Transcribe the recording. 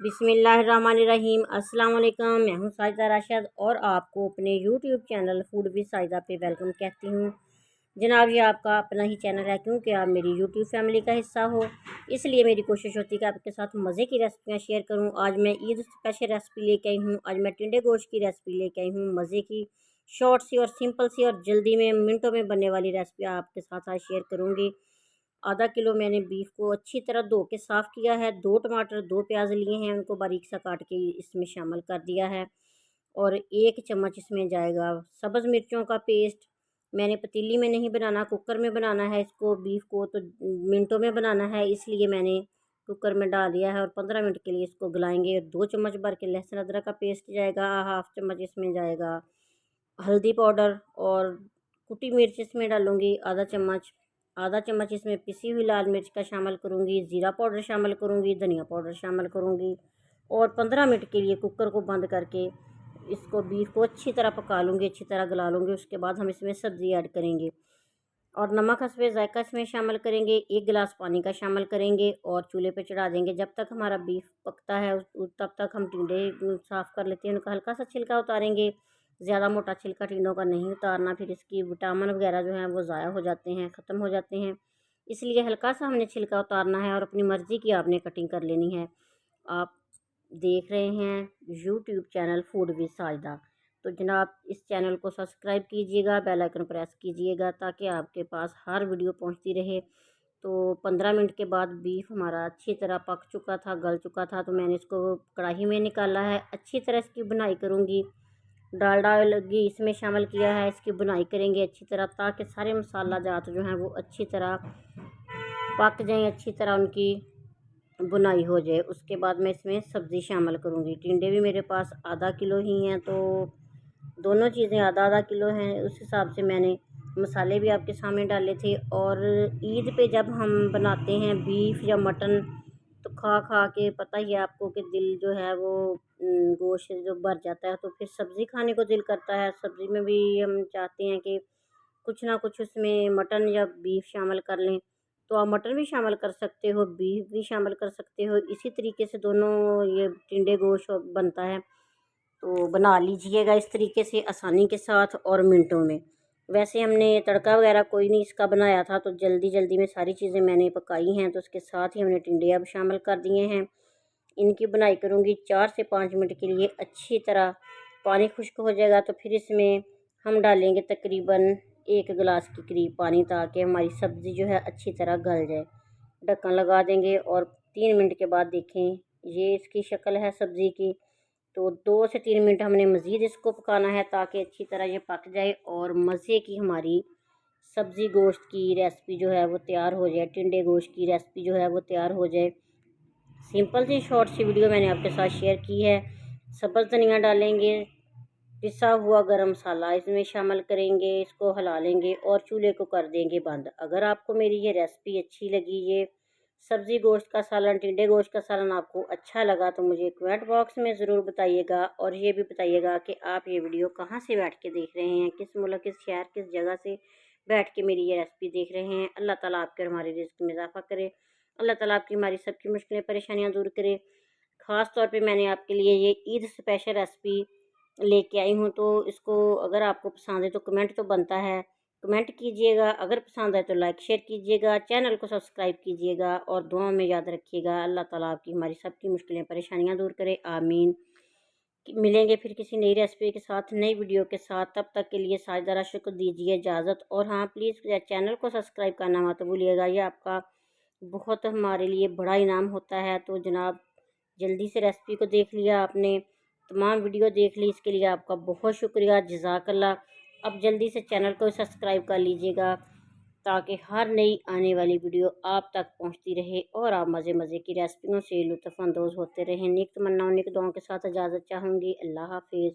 बिस्मिल्लाहिर्रहमानिर्रहीम। अस्सलाम वालेकुम। मैं हूँ साजिदा राशिद और आपको अपने YouTube channel food with Sajida पे वेलकम कहती हूँ। जनाब, ये आपका अपना ही चैनल है क्योंकि आप मेरी यूट्यूब फैमिली का हिस्सा हो, इसलिए मेरी कोशिश होती है कि आपके साथ मज़े की रेसिपियाँ शेयर करूँ। आज मैं ईद स्पेशल रेसिपी लेके आई हूँ। आज मैं टिंडे गोश्त की रेसिपी लेके आई हूँ, मज़े की, शॉर्ट सी और सिंपल सी और जल्दी में मिनटों में बनने वाली रेसिपी आपके साथ आज शेयर करूँगी। आधा किलो मैंने बीफ को अच्छी तरह धो के साफ़ किया है। 2 टमाटर 2 प्याज लिए हैं, उनको बारीक सा काट के इसमें शामिल कर दिया है। और 1 चम्मच इसमें जाएगा सब्ज़ मिर्चों का पेस्ट। मैंने पतीली में नहीं बनाना, कुकर में बनाना है इसको। बीफ को तो मिनटों में बनाना है, इसलिए मैंने कुकर में डाल दिया है और 15 मिनट के लिए इसको गलाएंगे। 2 चम्मच भर के लहसुन अदरक का पेस्ट जाएगा, हाफ़ चम्मच इसमें जाएगा हल्दी पाउडर, और कुटी मिर्च इसमें डालूँगी आधा चम्मच इसमें पिसी हुई लाल मिर्च का शामिल करूँगी, ज़ीरा पाउडर शामिल करूँगी, धनिया पाउडर शामिल करूँगी। और 15 मिनट के लिए कुकर को बंद करके इसको बीफ को अच्छी तरह पका लूँगी, अच्छी तरह गला लूँगी। उसके बाद हम इसमें सब्ज़ी ऐड करेंगे और नमक हस्बे ज़ायक़ा इसमें शामिल करेंगे। 1 गिलास पानी का शामिल करेंगे और चूल्हे पे चढ़ा देंगे। जब तक हमारा बीफ पकता है तब तक हम टिंडे साफ़ कर लेते हैं। उनका हल्का सा छिलका उतारेंगे, ज़्यादा मोटा छिलका टिंडों का नहीं उतारना, फिर इसकी विटामिन वगैरह जो हैं वो ज़ाया हो जाते हैं, ख़त्म हो जाते हैं। इसलिए हल्का सा हमने छिलका उतारना है और अपनी मर्ज़ी की आपने कटिंग कर लेनी है। आप देख रहे हैं YouTube channel food with Sajida, तो जनाब इस चैनल को सब्सक्राइब कीजिएगा, बेल आइकन प्रेस कीजिएगा ताकि आपके पास हर वीडियो पहुंचती रहे। तो 15 मिनट के बाद बीफ हमारा अच्छी तरह पक चुका था, गल चुका था, तो मैंने इसको कढ़ाई में निकाला है। अच्छी तरह इसकी बुनाई करूँगी, डालडा घी इसमें शामिल किया है। इसकी बुनाई करेंगे अच्छी तरह ताकि सारे मसाला जात जो हैं वो अच्छी तरह पक जाएं, अच्छी तरह उनकी बुनाई हो जाए। उसके बाद मैं इसमें सब्ज़ी शामिल करूँगी। टिंडे भी मेरे पास आधा किलो ही हैं, तो दोनों चीज़ें आधा आधा किलो हैं, उस हिसाब से मैंने मसाले भी आपके सामने डाले थे। और ईद पे जब हम बनाते हैं बीफ या मटन, तो खा खा के पता ही है आपको कि दिल जो है वो गोश्त जो भर जाता है, तो फिर सब्ज़ी खाने को दिल करता है। सब्ज़ी में भी हम चाहते हैं कि कुछ ना कुछ उसमें मटन या बीफ शामिल कर लें, तो आप मटन भी शामिल कर सकते हो, बीफ भी शामिल कर सकते हो। इसी तरीके से दोनों ये टिंडे गोश्त बनता है, तो बना लीजिएगा इस तरीके से आसानी के साथ और मिनटों में। वैसे हमने तड़का वगैरह कोई नहीं इसका बनाया था, तो जल्दी जल्दी में सारी चीज़ें मैंने पकाई हैं, तो उसके साथ ही हमने टिंडे अब शामिल कर दिए हैं। इनकी बुनाई करूँगी 4 से 5 मिनट के लिए अच्छी तरह। पानी खुश्क हो जाएगा तो फिर इसमें हम डालेंगे तकरीबन 1 गिलास के करीब पानी, ताकि हमारी सब्ज़ी जो है अच्छी तरह गल जाए। ढक्कन लगा देंगे और 3 मिनट के बाद देखें ये इसकी शक्ल है सब्ज़ी की। तो 2 से 3 मिनट हमने मज़ीद इसको पकाना है ताकि अच्छी तरह ये पक जाए और मज़े की हमारी सब्ज़ी गोश्त की रेसिपी जो है वो तैयार हो जाए, टिंडे गोश्त की रेसिपी जो है वो तैयार हो जाए। सिंपल सी शॉर्ट सी वीडियो मैंने आपके साथ शेयर की है। सब्ज़ धनिया डालेंगे, पिसा हुआ गरम मसाला इसमें शामिल करेंगे, इसको हिला लेंगे और चूल्हे को कर देंगे बंद। अगर आपको मेरी ये रेसिपी अच्छी लगी, ये सब्ज़ी गोश्त का सालन, टिंडे गोश्त का सालन आपको अच्छा लगा, तो मुझे कमेंट बॉक्स में ज़रूर बताइएगा। और ये भी बताइएगा कि आप ये वीडियो कहाँ से बैठ के देख रहे हैं, किस मुल्क, किस शहर, किस जगह से बैठ के मेरी ये रेसिपी देख रहे हैं। अल्लाह ताला आपके और हमारे रिज़्क़ में इज़ाफ़ा करे। अल्लाह ताला आपकी हमारी सबकी मुश्किलें परेशानियाँ दूर करे। ख़ास तौर पे मैंने आपके लिए ये ईद स्पेशल रेसिपी लेके आई हूँ, तो इसको अगर आपको पसंद है तो कमेंट तो बनता है, कमेंट कीजिएगा। अगर पसंद है तो लाइक शेयर कीजिएगा, चैनल को सब्सक्राइब कीजिएगा और दुआ में याद रखिएगा। अल्लाह ताला आपकी हमारी सबकी मुश्किलें परेशानियाँ दूर करे, आमीन। मिलेंगे फिर किसी नई रेसिपी के साथ, नई वीडियो के साथ। तब तक के लिए साजिदा राशिद को दीजिए इजाज़त। और हाँ, प्लीज़ चैनल को सब्सक्राइब करना मत भूलिएगा, ये आपका बहुत हमारे लिए बड़ा इनाम होता है। तो जनाब जल्दी से रेसिपी को देख लिया आपने, तमाम वीडियो देख ली, इसके लिए आपका बहुत शुक्रिया, जज़ाकल्लाह। अब जल्दी से चैनल को सब्सक्राइब कर लीजिएगा ताकि हर नई आने वाली वीडियो आप तक पहुंचती रहे और आप मज़े मज़े की रेसिपियों से लुत्फ़ अंदोज़ होते रहें। नेक तमन्नाओं, नेक दुआओं के साथ इजाज़त चाहूँगी। अल्लाह हाफ़िज़।